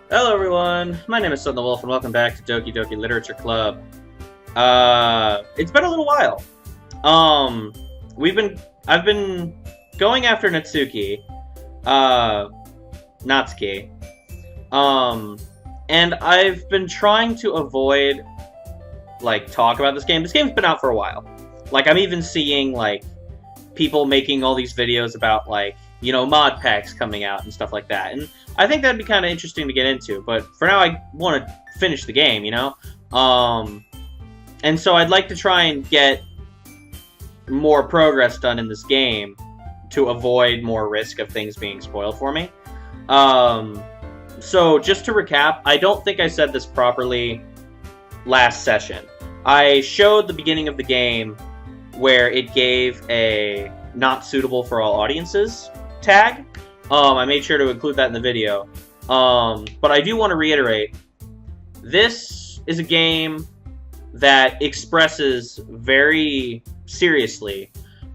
Hello everyone, my name is Sutton the Wolf and welcome back to Doki Doki Literature Club. It's been a little while. Um, I've been going after Natsuki, Natsuki. And I've been trying to avoid, talk about this game. This game's been out for a while. I'm even seeing, people making all these videos about, mod packs coming out and stuff like that. And I think that'd be kind of interesting to get into, but for now I want to finish the game, And so I'd like to try and get more progress done in this game to avoid more risk of things being spoiled for me. So just to recap, I don't think I said this properly last session. I showed the beginning of the game where it gave a not suitable for all audiences tag. I made sure to include that in the video. But I do want to reiterate, this is a game that expresses very seriously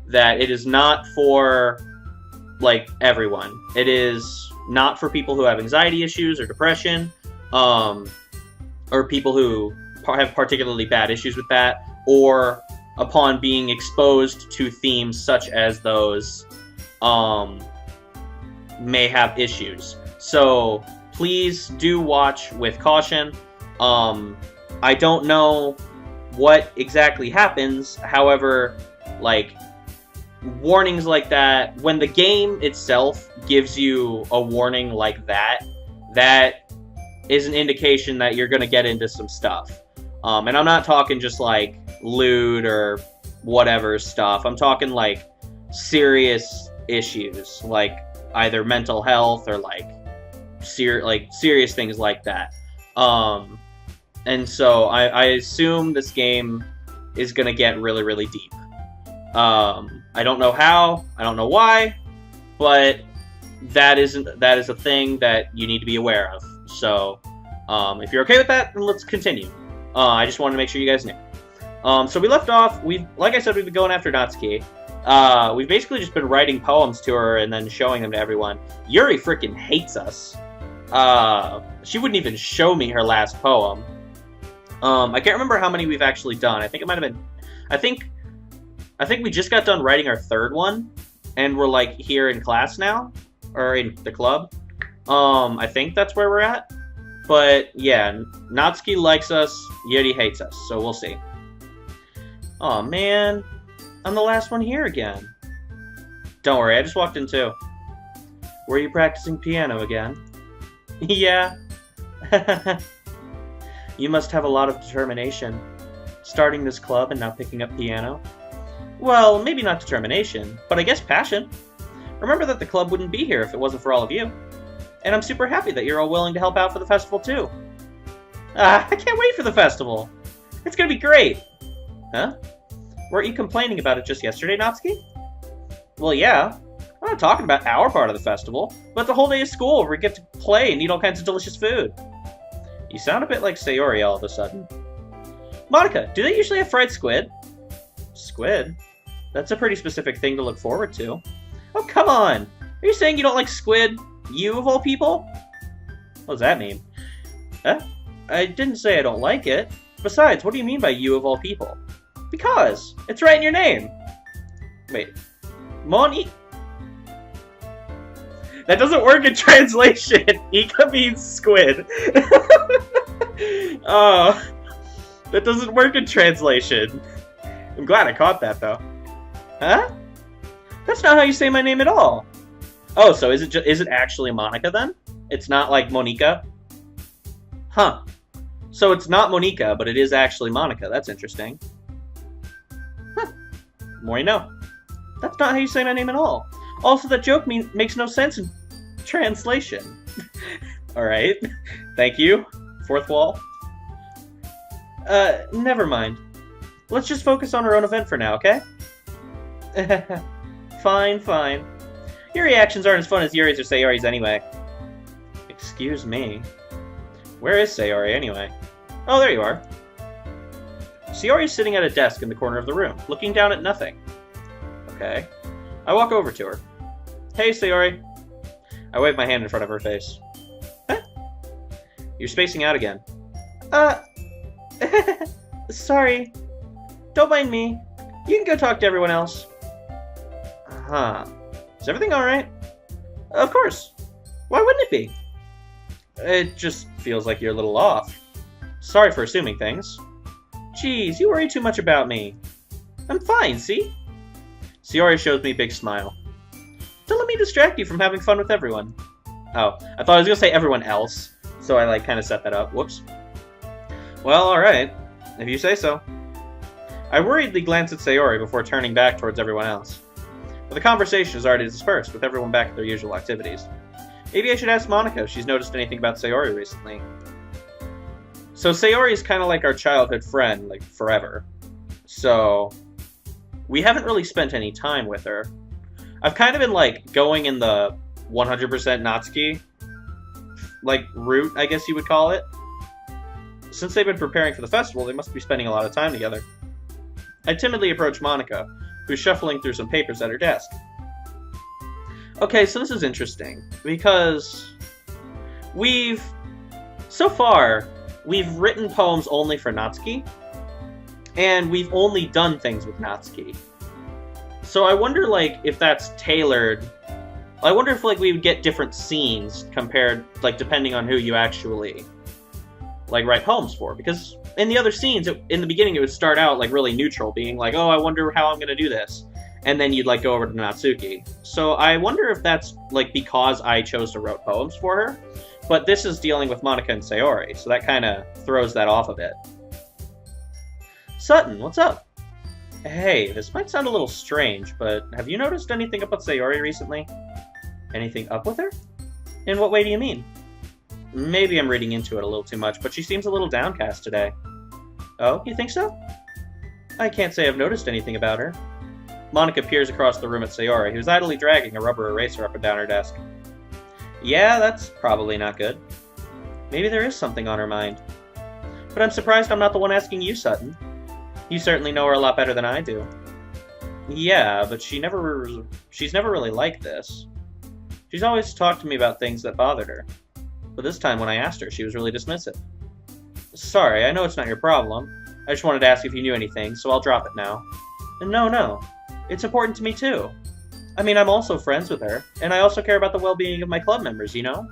that it is not for, everyone. It is not for people who have anxiety issues or depression, or people who have particularly bad issues with that, or upon being exposed to themes such as those, may have issues. So please do watch with caution. I don't know what exactly happens. However, warnings like that, when the game itself gives you a warning like that, that is an indication that you're going to get into some stuff. And I'm not talking just loot or whatever stuff. I'm talking serious issues, either mental health or serious things like that. And so I assume this game is gonna get really, really deep. I don't know how, I don't know why, but that is a thing that you need to be aware of. So if you're okay with that, then let's continue. I just wanted to make sure you guys knew. So we left off. Like I said, we've been going after Natsuki. We've basically just been writing poems to her and then showing them to everyone. Yuri freaking hates us. She wouldn't even show me her last poem. I can't remember how many we've actually done. I think it might have been... I think we just got done writing our third one, and we're, here in class now, or in the club. I think that's where we're at. But, yeah, Natsuki likes us, Yuri hates us, so we'll see. Aw, man. I'm the last one here again. Don't worry, I just walked in too. Were you practicing piano again? Yeah. You must have a lot of determination. Starting this club and now picking up piano. Well, maybe not determination, but I guess passion. Remember that the club wouldn't be here if it wasn't for all of you. And I'm super happy that you're all willing to help out for the festival too. I can't wait for the festival. It's gonna be great. Huh? Weren't you complaining about it just yesterday, Natsuki? Well, yeah. I'm not talking about our part of the festival, but the whole day of school where we get to play and eat all kinds of delicious food. You sound a bit like Sayori all of a sudden. Monica, do they usually have fried squid? Squid? That's a pretty specific thing to look forward to. Oh, come on! Are you saying you don't like squid? You, of all people? What does that mean? Huh? I didn't say I don't like it. Besides, what do you mean by you, of all people? Because! It's right in your name! Wait. Moni... That doesn't work in translation! Ika means squid. Oh... That doesn't work in translation. I'm glad I caught that, though. Huh? That's not how you say my name at all. Oh, so is it actually Monica, then? It's not like Monica? Huh. So it's not Monica, but it is actually Monica. That's interesting. Huh. More you know. That's not how you say my name at all. Also, that joke makes no sense in translation. Alright. Thank you. Fourth wall. Never mind. Let's just focus on our own event for now, okay? Fine, fine. Your reactions aren't as fun as Yuri's or Sayori's anyway. Excuse me. Where is Sayori anyway? Oh, there you are. Sayori's sitting at a desk in the corner of the room, looking down at nothing. Okay. I walk over to her. Hey, Sayori. I wave my hand in front of her face. Huh? You're spacing out again. Sorry. Don't mind me. You can go talk to everyone else. Huh. Is everything alright? Of course. Why wouldn't it be? It just feels like you're a little off. Sorry for assuming things. Jeez, you worry too much about me. I'm fine, see? Sayori shows me a big smile. Don't let me distract you from having fun with everyone. Oh, I thought I was going to say everyone else, so I kind of set that up. Whoops. Well, alright. If you say so. I worriedly glanced at Sayori before turning back towards everyone else. But the conversation is already dispersed, with everyone back at their usual activities. Maybe I should ask Monika if she's noticed anything about Sayori recently. So Sayori is kind of like our childhood friend, like forever. So we haven't really spent any time with her. I've kind of been like going in the 100% Natsuki like route, I guess you would call it. Since they've been preparing for the festival, they must be spending a lot of time together. I timidly approach Monika, who's shuffling through some papers at her desk. Okay, so this is interesting, because so far, we've written poems only for Natsuki, and we've only done things with Natsuki. So I wonder, like, if that's tailored. I wonder if, like, we would get different scenes compared, like, depending on who you actually, like, write poems for. Because in the other scenes, in the beginning, it would start out, like, really neutral, being like, oh, I wonder how I'm going to do this. And then you'd, like, go over to Natsuki. So I wonder if that's, like, because I chose to write poems for her. But this is dealing with Monika and Sayori, so that kind of throws that off a bit. Sutton, what's up? Hey, this might sound a little strange, but have you noticed anything up with Sayori recently? Anything up with her? In what way do you mean? Maybe I'm reading into it a little too much, but she seems a little downcast today. Oh, you think so? I can't say I've noticed anything about her. Monika peers across the room at Sayori, who's idly dragging a rubber eraser up and down her desk. Yeah, that's probably not good. Maybe there is something on her mind. But I'm surprised I'm not the one asking you, Sutton. You certainly know her a lot better than I do. Yeah, but she's never really like this. She's always talked to me about things that bothered her. But this time when I asked her, she was really dismissive. Sorry, I know it's not your problem. I just wanted to ask if you knew anything, so I'll drop it now. No. It's important to me too. I mean, I'm also friends with her, and I also care about the well-being of my club members, you know?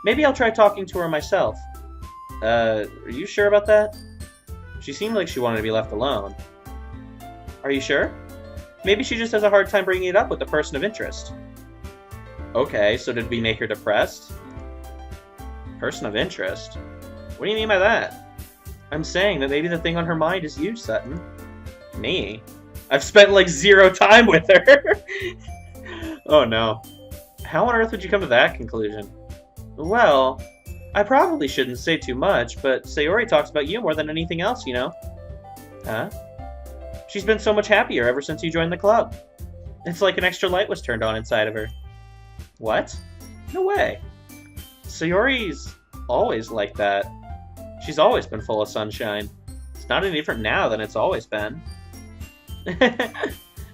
Maybe I'll try talking to her myself. Are you sure about that? She seemed like she wanted to be left alone. Are you sure? Maybe she just has a hard time bringing it up with the person of interest. Okay, so did we make her depressed? Person of interest? What do you mean by that? I'm saying that maybe the thing on her mind is you, Sutton. Me? I've spent like 0 time with her. Oh no. How on earth would you come to that conclusion? Well, I probably shouldn't say too much, but Sayori talks about you more than anything else, you know? Huh? She's been so much happier ever since you joined the club. It's like an extra light was turned on inside of her. What? No way. Sayori's always like that. She's always been full of sunshine. It's not any different now than it's always been.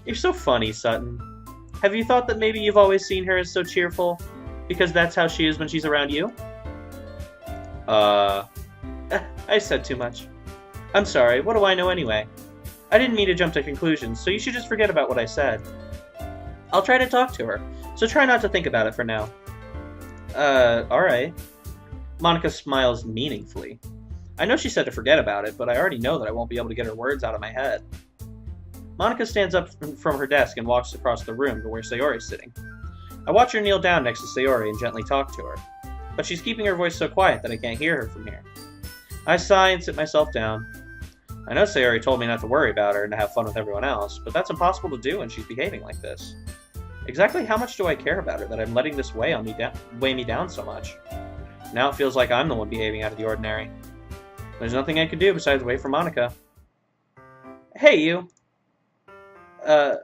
You're so funny, Sutton. Have you thought that maybe you've always seen her as so cheerful? Because that's how she is when she's around you? I said too much. I'm sorry, what do I know anyway? I didn't mean to jump to conclusions, so you should just forget about what I said. I'll try to talk to her, so try not to think about it for now. Alright. Monika smiles meaningfully. I know she said to forget about it, but I already know that I won't be able to get her words out of my head. Monika stands up from her desk and walks across the room to where Sayori is sitting. I watch her kneel down next to Sayori and gently talk to her, but she's keeping her voice so quiet that I can't hear her from here. I sigh and sit myself down. I know Sayori told me not to worry about her and to have fun with everyone else, but that's impossible to do when she's behaving like this. Exactly how much do I care about her that I'm letting this weigh me down so much? Now it feels like I'm the one behaving out of the ordinary. There's nothing I can do besides wait for Monika. Hey, you! I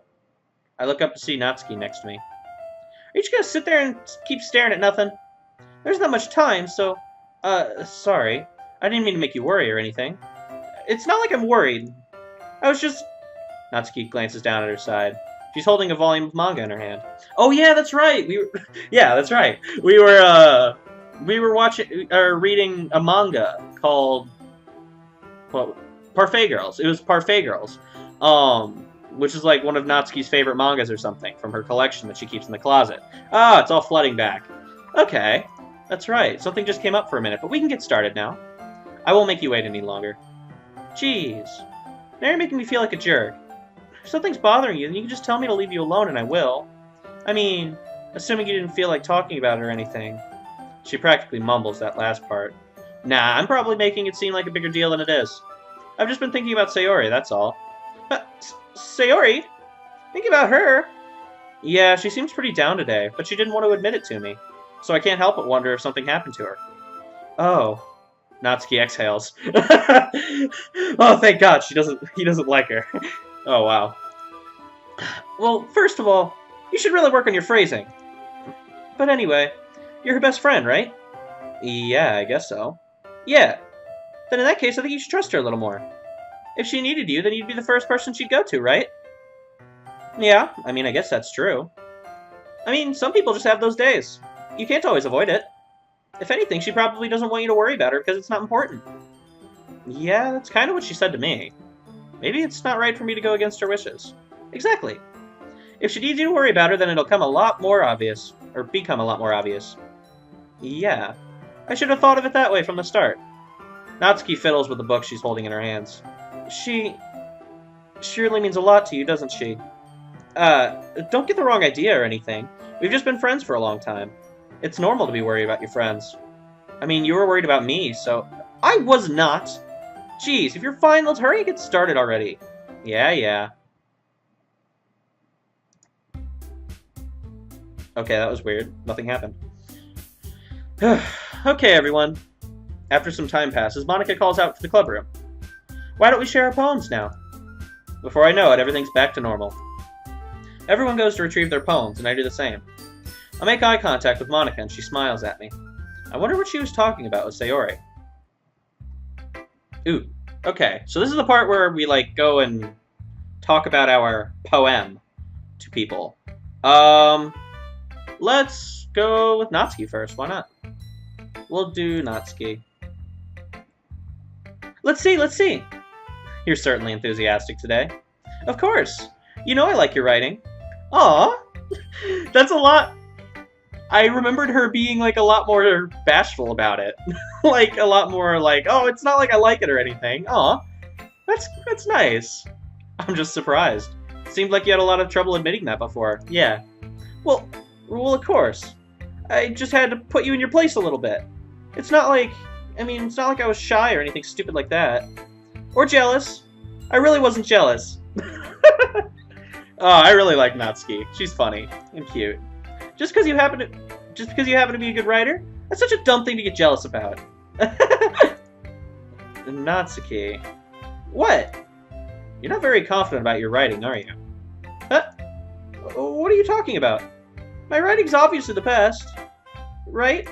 look up to see Natsuki next to me. Are you just gonna sit there and keep staring at nothing? There's not much time, so... sorry. I didn't mean to make you worry or anything. It's not like I'm worried. I was just... Natsuki glances down at her side. She's holding a volume of manga in her hand. Oh yeah, that's right! Yeah, that's right. We were, We were reading a manga called, well, Parfait Girls. It was Parfait Girls, which is like one of Natsuki's favorite mangas or something from her collection that she keeps in the closet. Ah, it's all flooding back. Okay, that's right. Something just came up for a minute, but we can get started now. I won't make you wait any longer. Jeez, now you're making me feel like a jerk. If something's bothering you, then you can just tell me to leave you alone, and I will. I mean, assuming you didn't feel like talking about it or anything. She practically mumbles that last part. Nah, I'm probably making it seem like a bigger deal than it is. I've just been thinking about Sayori, that's all. Sayori? Thinking about her? Yeah, she seems pretty down today, but she didn't want to admit it to me. So I can't help but wonder if something happened to her. Oh. Natsuki exhales. Oh, thank God, he doesn't like her. Oh, wow. Well, first of all, you should really work on your phrasing. But anyway, you're her best friend, right? Yeah, I guess so. Yeah. Then in that case, I think you should trust her a little more. If she needed you, then you'd be the first person she'd go to, right? Yeah, I mean, I guess that's true. I mean, some people just have those days. You can't always avoid it. If anything, she probably doesn't want you to worry about her because it's not important. Yeah, that's kind of what she said to me. Maybe it's not right for me to go against her wishes. Exactly. If she needs you to worry about her, then it'll come a lot more obvious. Or become a lot more obvious. Yeah. I should have thought of it that way from the start. Natsuki fiddles with the book she's holding in her hands. She really means a lot to you, doesn't she? Don't get the wrong idea or anything. We've just been friends for a long time. It's normal to be worried about your friends. I mean, you were worried about me, so... I was not! Jeez, if you're fine, let's hurry and get started already. Yeah. Okay, that was weird. Nothing happened. Okay, everyone. After some time passes, Monica calls out to the club room. Why don't we share our poems now? Before I know it, everything's back to normal. Everyone goes to retrieve their poems, and I do the same. I make eye contact with Monica, and she smiles at me. I wonder what she was talking about with Sayori. Ooh, okay, so this is the part where we, go and talk about our poem to people. Let's go with Natsuki first, why not? We'll do Natsuki. Let's see. You're certainly enthusiastic today. Of course. You know I like your writing. Aw, that's a lot. I remembered her being, a lot more bashful about it. A lot more oh, it's not like I like it or anything. Aw, that's nice. I'm just surprised. Seemed like you had a lot of trouble admitting that before. Yeah. Well, of course. I just had to put you in your place a little bit. It's not like I was shy or anything stupid like that. Or jealous. I really wasn't jealous. Oh, I really like Natsuki. She's funny and cute. Just because you happen to be a good writer, that's such a dumb thing to get jealous about. Natsuki. What? You're not very confident about your writing, are you? Huh? What are you talking about? My writing's obviously the best. Right?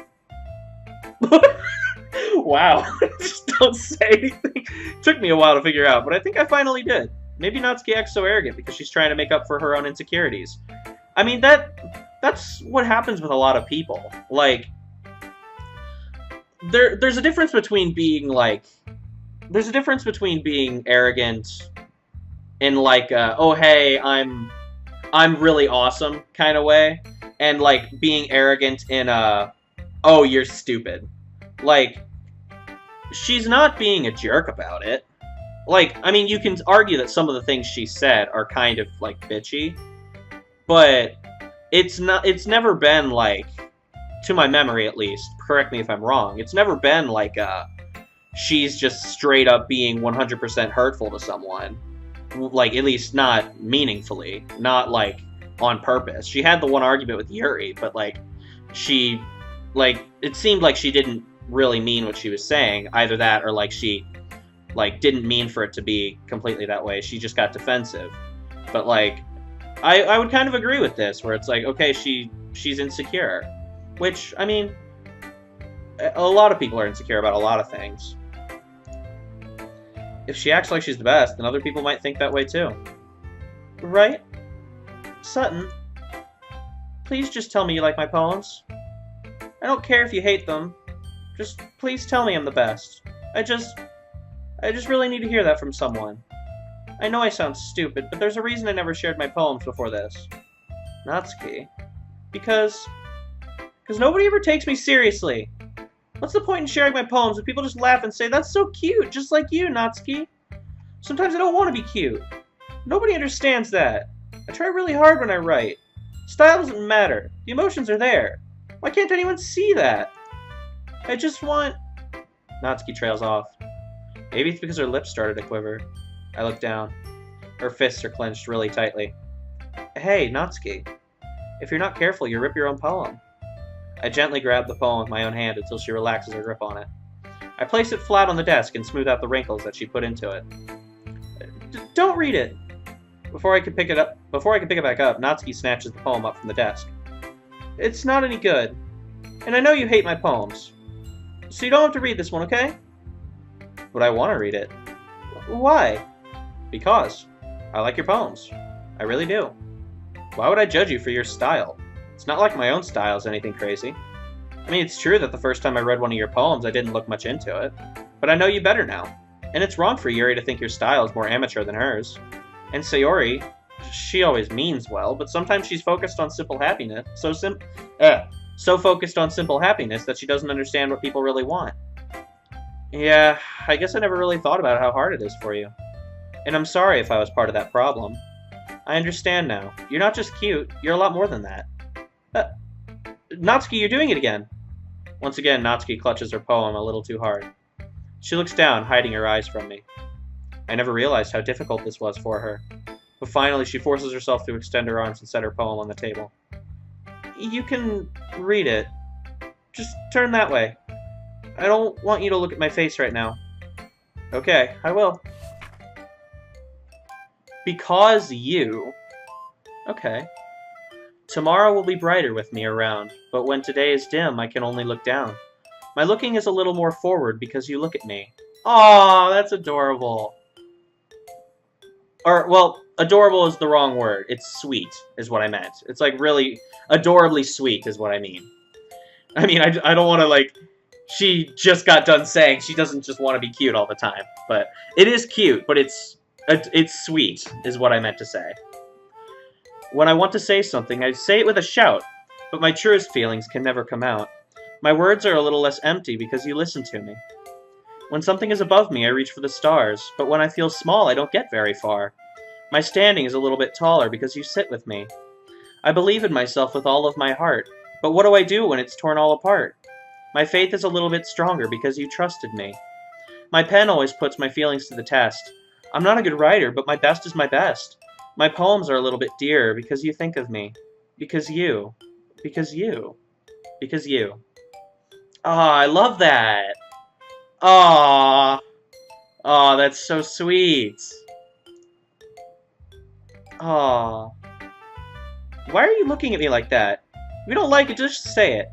Wow. Just don't say anything. Took me a while to figure out, but I think I finally did. Maybe Natsuki acts so arrogant because she's trying to make up for her own insecurities. I mean, that's what happens with a lot of people. There's a difference between being arrogant in oh hey, I'm really awesome kind of way, and being arrogant in a oh you're stupid. She's not being a jerk about it. I mean, you can argue that some of the things she said are kind of bitchy, but it's never been to my memory at least, correct me if I'm wrong, it's never been she's just straight up being 100% hurtful to someone. At least not meaningfully, not on purpose. She had the one argument with Yuri, but she it seemed like she didn't really mean what she was saying. Either that or she didn't mean for it to be completely that way. She just got defensive. But I would kind of agree with this, where it's okay, she's insecure. Which, I mean, a lot of people are insecure about a lot of things. If she acts like she's the best, then other people might think that way too. Right? Sutton, please just tell me you like my poems. I don't care if you hate them. Just please tell me I'm the best. I just really need to hear that from someone. I know I sound stupid, but there's a reason I never shared my poems before this. Natsuki. Because nobody ever takes me seriously. What's the point in sharing my poems if people just laugh and say, that's so cute, just like you, Natsuki? Sometimes I don't want to be cute. Nobody understands that. I try really hard when I write. Style doesn't matter. The emotions are there. Why can't anyone see that? I just want... Natsuki trails off. Maybe it's because her lips started to quiver. I look down. Her fists are clenched really tightly. Hey, Natsuki. If you're not careful, you'll rip your own poem. I gently grab the poem with my own hand until she relaxes her grip on it. I place it flat on the desk and smooth out the wrinkles that she put into it. Don't read it! Before I can pick it back up, Natsuki snatches the poem up from the desk. It's not any good. And I know you hate my poems. So you don't have to read this one, okay? But I want to read it. Why? Because. I like your poems. I really do. Why would I judge you for your style? It's not like my own style is anything crazy. I mean, it's true that the first time I read one of your poems, I didn't look much into it. But I know you better now. And it's wrong for Yuri to think your style is more amateur than hers. And Sayori, she always means well, but sometimes she's focused on simple happiness. So focused on simple happiness that she doesn't understand what people really want. Yeah, I guess I never really thought about how hard it is for you. And I'm sorry if I was part of that problem. I understand now. You're not just cute, you're a lot more than that. Natsuki, you're doing it again! Once again, Natsuki clutches her poem a little too hard. She looks down, hiding her eyes from me. I never realized how difficult this was for her. But finally, she forces herself to extend her arms and set her poem on the table. You can read it. Just turn that way. I don't want you to look at my face right now. Okay, I will. Because you... Okay. Tomorrow will be brighter with me around, but when today is dim, I can only look down. My looking is a little more forward because you look at me. Aw, that's adorable. Or, well, adorable is the wrong word. It's sweet, is what I meant. It's, like, really adorably sweet is what I mean. I mean, I don't want to, like... She just got done saying she doesn't just want to be cute all the time. But it is cute, but it's sweet, is what I meant to say. When I want to say something, I say it with a shout, but my truest feelings can never come out. My words are a little less empty because you listen to me. When something is above me, I reach for the stars, but when I feel small, I don't get very far. My standing is a little bit taller because you sit with me. I believe in myself with all of my heart, but what do I do when it's torn all apart? My faith is a little bit stronger because you trusted me. My pen always puts my feelings to the test. I'm not a good writer, but my best is my best. My poems are a little bit dearer because you think of me. Because you. Because you. Because you. Aw, I love that! Aw! Aw, that's so sweet! Aw. Why are you looking at me like that? If you don't like it, just say it.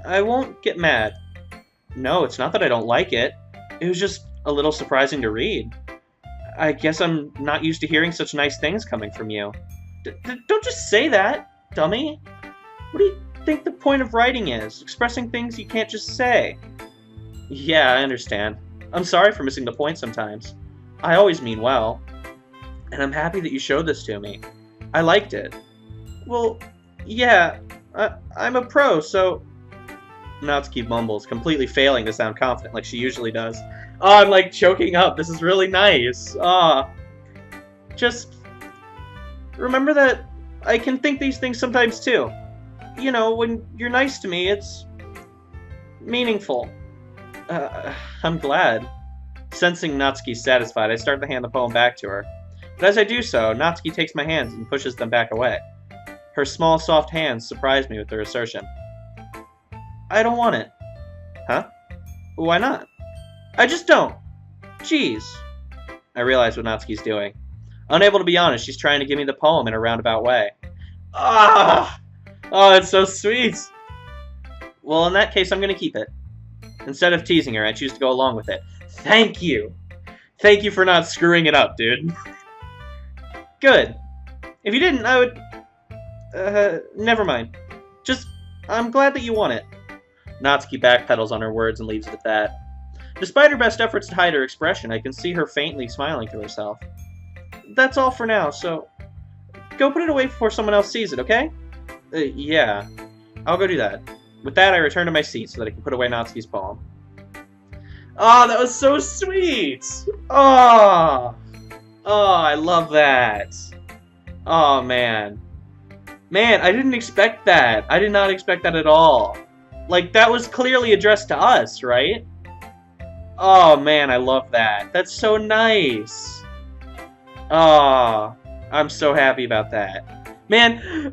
I won't get mad. No, it's not that I don't like it. It was just a little surprising to read. I guess I'm not used to hearing such nice things coming from you. Don't just say that, dummy. What do you think the point of writing is? Expressing things you can't just say. Yeah, I understand. I'm sorry for missing the point sometimes. I always mean well. And I'm happy that you showed this to me. I liked it. Well, yeah, I'm a pro, so... Natsuki mumbles, completely failing to sound confident like she usually does. Oh, I'm like choking up. This is really nice. Just remember that I can think these things sometimes too. You know, when you're nice to me, it's meaningful. I'm glad. Sensing Natsuki's satisfied, I start to hand the poem back to her. But as I do so, Natsuki takes my hands and pushes them back away. Her small, soft hands surprise me with their assertion. I don't want it. Huh? Why not? I just don't. Jeez. I realize what Natsuki's doing. Unable to be honest, she's trying to give me the poem in a roundabout way. Ah! Oh, it's so sweet. Well, in that case, I'm going to keep it. Instead of teasing her, I choose to go along with it. Thank you. Thank you for not screwing it up, dude. Good. If you didn't, I would... never mind. Just, I'm glad that you want it. Natsuki backpedals on her words and leaves it at that. Despite her best efforts to hide her expression, I can see her faintly smiling to herself. That's all for now, so go put it away before someone else sees it, okay? Yeah. I'll go do that. With that, I return to my seat so that I can put away Natsuki's poem. Oh, that was so sweet! Oh! Oh, I love that. Oh, man. Man, I didn't expect that. I did not expect that at all. Like, that was clearly addressed to us, right? Oh, man, I love that. That's so nice. Oh, I'm so happy about that. Man,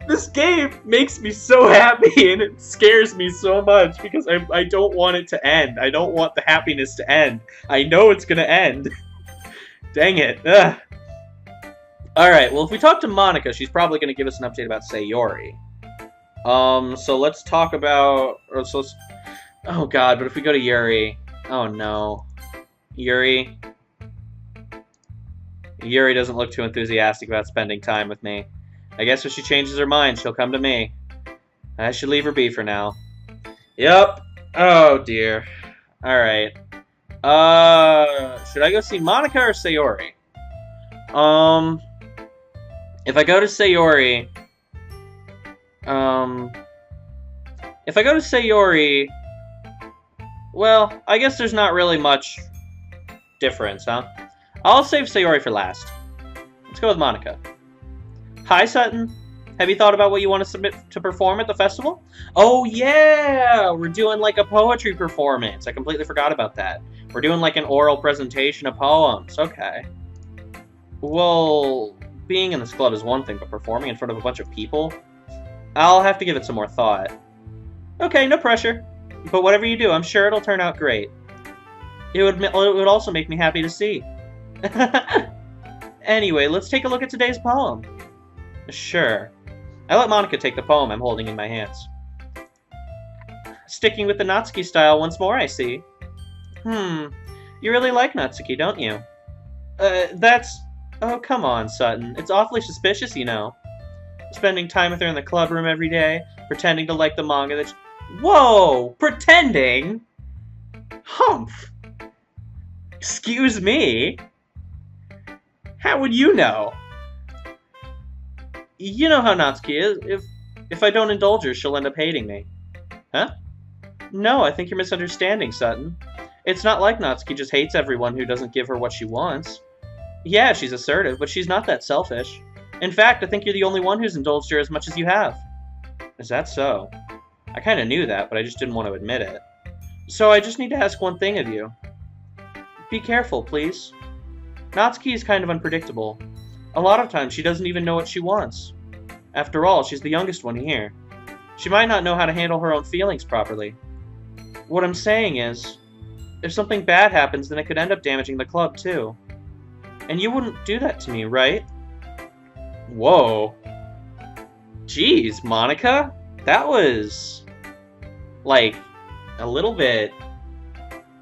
this game makes me so happy, and it scares me so much, because I don't want it to end. I don't want the happiness to end. I know it's gonna end. Dang it. Ugh. Alright, well, if we talk to Monica, she's probably gonna give us an update about Sayori. So let's talk about... oh god, but if we go to Yuri... Oh no. Yuri doesn't look too enthusiastic about spending time with me. I guess if she changes her mind, she'll come to me. I should leave her be for now. Yep. Oh, dear. Alright. Should I go see Monica or Sayori? If I go to Sayori... Well, I guess there's not really much difference, huh? I'll save Sayori for last. Let's go with Monica. Hi, Sutton. Have you thought about what you want to submit to perform at the festival? Oh, yeah! We're doing, like, a poetry performance. I completely forgot about that. We're doing, like, an oral presentation of poems. Okay. Well, being in this club is one thing, but performing in front of a bunch of people? I'll have to give it some more thought. Okay, no pressure. But whatever you do, I'm sure it'll turn out great. It would also make me happy to see. Anyway, let's take a look at today's poem. Sure. I let Monica take the poem I'm holding in my hands. Sticking with the Natsuki style once more, I see. You really like Natsuki, don't you? That's... Oh, come on, Sutton. It's awfully suspicious, you know. Spending time with her in the club room every day, pretending to like the manga that... Whoa! Pretending? Humph! Excuse me? How would you know? You know how Natsuki is. If I don't indulge her, she'll end up hating me. Huh? No, I think you're misunderstanding, Sutton. It's not like Natsuki just hates everyone who doesn't give her what she wants. Yeah, she's assertive, but she's not that selfish. In fact, I think you're the only one who's indulged her as much as you have. Is that so? I kind of knew that, but I just didn't want to admit it. So I just need to ask one thing of you. Be careful, please. Natsuki is kind of unpredictable. A lot of times she doesn't even know what she wants. After all, she's the youngest one here. She might not know how to handle her own feelings properly. What I'm saying is, if something bad happens, then it could end up damaging the club too. And you wouldn't do that to me, right? Whoa. Jeez, Monica? That was... like, a little bit...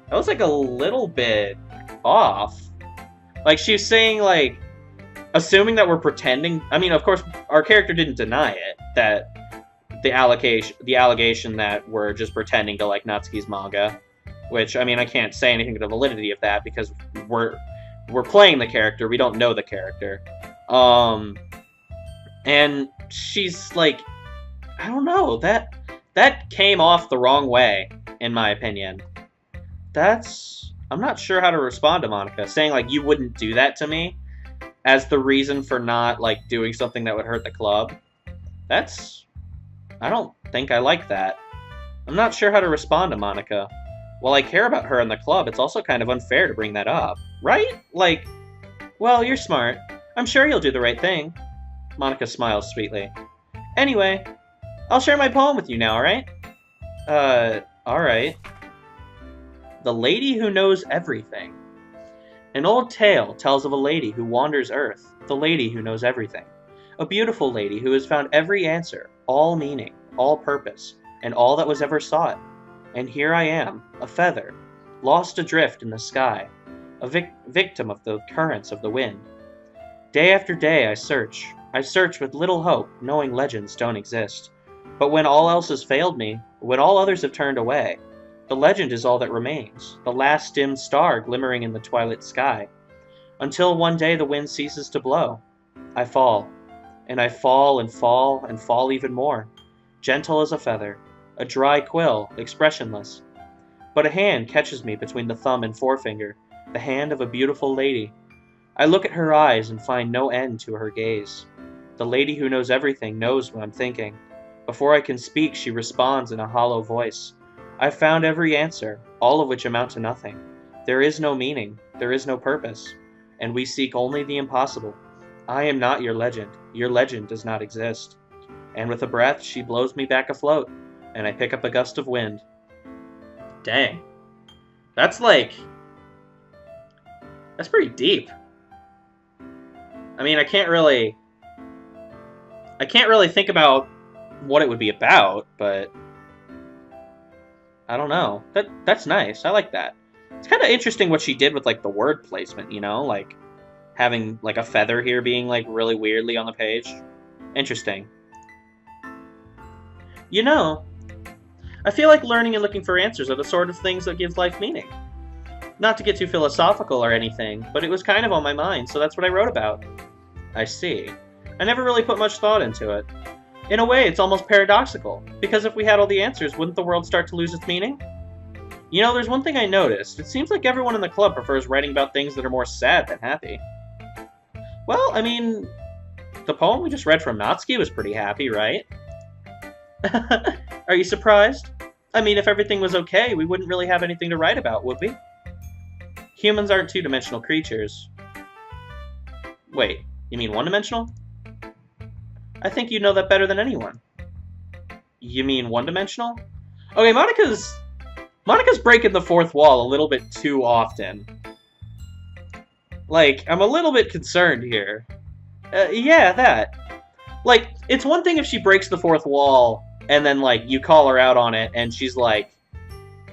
That was like a little bit off. Like, she's saying, like, assuming that we're pretending... I mean, of course, our character didn't deny it, that the allegation that we're just pretending to like Natsuki's manga. Which, I mean, I can't say anything to the validity of that, because we're playing the character, we don't know the character. And she's, like... I don't know, that came off the wrong way, in my opinion. I'm not sure how to respond to Monica. Saying, like, you wouldn't do that to me as the reason for not, like, doing something that would hurt the club. I don't think I like that. I'm not sure how to respond to Monica. While I care about her and the club, it's also kind of unfair to bring that up. Right? Like, well, you're smart. I'm sure you'll do the right thing. Monica smiles sweetly. Anyway, I'll share my poem with you now, alright? Alright. The Lady Who Knows Everything. An old tale tells of a lady who wanders Earth, the lady who knows everything. A beautiful lady who has found every answer, all meaning, all purpose, and all that was ever sought. And here I am, a feather, lost adrift in the sky, a victim of the currents of the wind. Day after day I search with little hope, knowing legends don't exist. But when all else has failed me, when all others have turned away, the legend is all that remains, the last dim star glimmering in the twilight sky. Until one day the wind ceases to blow. I fall, and I fall and fall and fall even more, gentle as a feather, a dry quill, expressionless. But a hand catches me between the thumb and forefinger, the hand of a beautiful lady. I look at her eyes and find no end to her gaze. The lady who knows everything knows what I'm thinking. Before I can speak, she responds in a hollow voice. I've found every answer, all of which amount to nothing. There is no meaning, there is no purpose, and we seek only the impossible. I am not your legend does not exist. And with a breath, she blows me back afloat, and I pick up a gust of wind. Dang. That's pretty deep. I mean, I can't really think about what it would be about, but I don't know. That's nice. I like that. It's kind of interesting what she did with like the word placement, you know, like having like a feather here being like really weirdly on the page. Interesting. You know, I feel like learning and looking for answers are the sort of things that give life meaning. Not to get too philosophical or anything, but it was kind of on my mind, so that's what I wrote about. I see. I never really put much thought into it. In a way, it's almost paradoxical, because if we had all the answers, wouldn't the world start to lose its meaning? You know, there's one thing I noticed. It seems like everyone in the club prefers writing about things that are more sad than happy. Well, I mean, the poem we just read from NATSUKI was pretty happy, right? Are you surprised? I mean, if everything was okay, we wouldn't really have anything to write about, would we? Humans aren't two-dimensional creatures. Wait, you mean one-dimensional? I think you know that better than anyone. You mean one-dimensional? Okay, Monica's breaking the fourth wall a little bit too often. Like, I'm a little bit concerned here. Yeah, that. Like, it's one thing if she breaks the fourth wall, and then, like, you call her out on it, and she's like,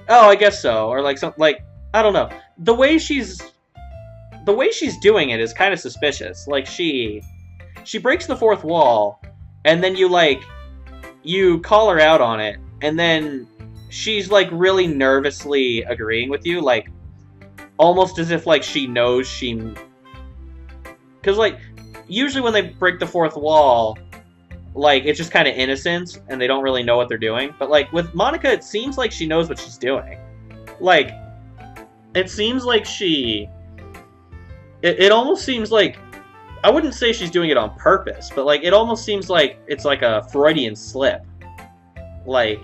oh, I guess so, or, like, something, like, I don't know. The way she's doing it is kind of suspicious. Like, she breaks the fourth wall, and then you call her out on it, and then she's, like, really nervously agreeing with you, like, almost as if, like, she knows because, like, usually when they break the fourth wall, like, it's just kind of innocent, and they don't really know what they're doing. But, like, with Monica, it seems like she knows what she's doing. Like, it seems like it almost seems like, I wouldn't say she's doing it on purpose, but, like, it almost seems like it's like a Freudian slip. Like,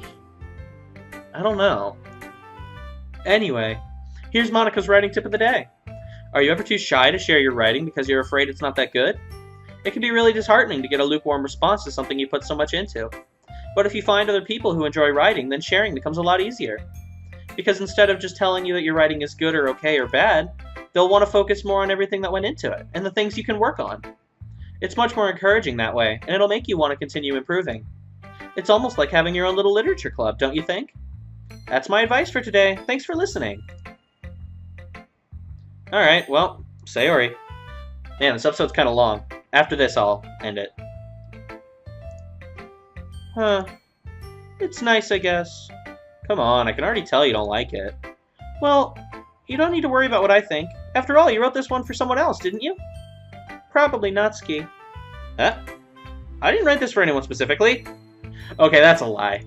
I don't know. Anyway, here's Monica's writing tip of the day. Are you ever too shy to share your writing because you're afraid it's not that good? It can be really disheartening to get a lukewarm response to something you put so much into. But if you find other people who enjoy writing, then sharing becomes a lot easier. Because instead of just telling you that your writing is good or okay or bad, they'll want to focus more on everything that went into it, and the things you can work on. It's much more encouraging that way, and it'll make you want to continue improving. It's almost like having your own little literature club, don't you think? That's my advice for today. Thanks for listening. Alright, well, Sayori. Man, this episode's kind of long. After this, I'll end it. Huh. It's nice, I guess. Come on, I can already tell you don't like it. Well, you don't need to worry about what I think. After all, you wrote this one for someone else, didn't you? Probably NATSUKI. Huh? I didn't write this for anyone specifically. Okay, that's a lie.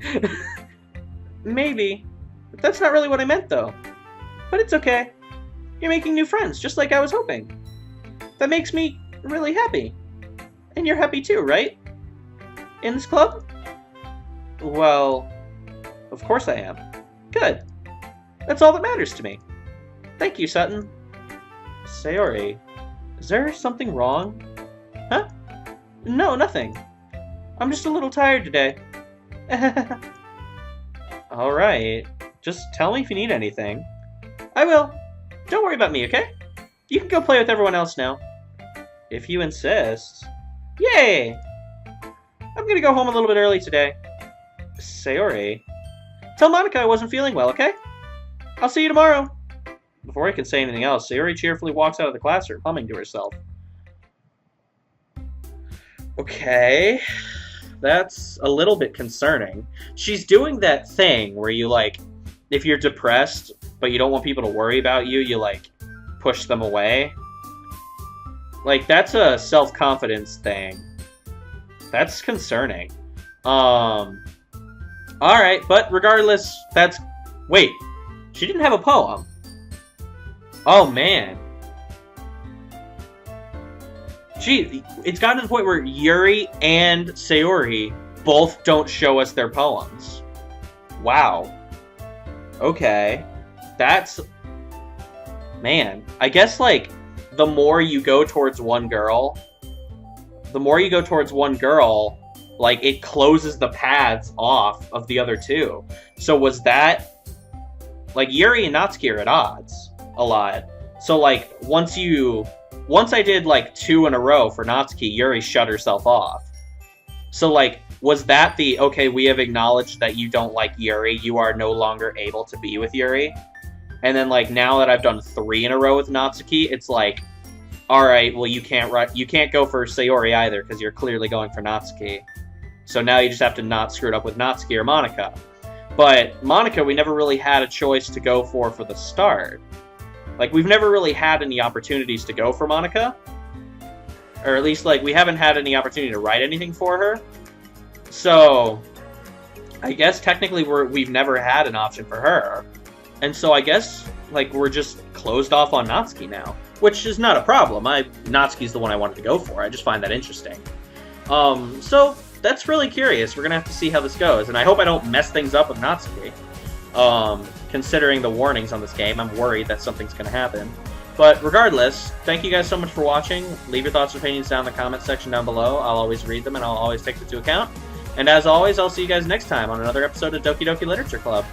Maybe. But that's not really what I meant, though. But it's okay. You're making new friends, just like I was hoping. That makes me really happy. And you're happy too, right? In this club? Well, of course I am. Good. That's all that matters to me. Thank you, Sutton. Sayori, is there something wrong? Huh? No, nothing. I'm just a little tired today. Alright. Just tell me if you need anything. I will. Don't worry about me, okay? You can go play with everyone else now. If you insist. Yay! I'm gonna go home a little bit early today. Sayori. Tell Monica I wasn't feeling well, okay? I'll see you tomorrow. Before I can say anything else, Sayori cheerfully walks out of the classroom, humming to herself. Okay. That's a little bit concerning. She's doing that thing where you, like, if you're depressed, but you don't want people to worry about you, you, like, push them away. Like, that's a self-confidence thing. That's concerning. Alright, but regardless, that's... Wait, she didn't have a poem. Oh, man. Gee, it's gotten to the point where Yuri and Sayori both don't show us their poems. Wow. Okay. That's... Man, I guess, like, the more you go towards one girl, like, it closes the paths off of the other two. So was that... Like, Yuri and Natsuki are at odds a lot. So, like, once I did, like, 2 in a row for Natsuki, Yuri shut herself off. So, like, was that the, okay, we have acknowledged that you don't like Yuri, you are no longer able to be with Yuri? And then, like, now that I've done 3 in a row with Natsuki, it's like, alright, well, you can't go for Sayori either, because you're clearly going for Natsuki. So now you just have to not screw it up with Natsuki or Monica. But Monica, we never really had a choice to go for the start. Like, we've never really had any opportunities to go for Monica. Or at least, like, we haven't had any opportunity to write anything for her. So, I guess technically we've never had an option for her. And so I guess, like, we're just closed off on Natsuki now. Which is not a problem. Natsuki's the one I wanted to go for. I just find that interesting. So, that's really curious. We're going to have to see how this goes. And I hope I don't mess things up with Natsuki. Considering the warnings on this game, I'm worried that something's going to happen. But regardless, thank you guys so much for watching. Leave your thoughts and opinions down in the comment section down below. I'll always read them and I'll always take them into account. And as always, I'll see you guys next time on another episode of Doki Doki Literature Club.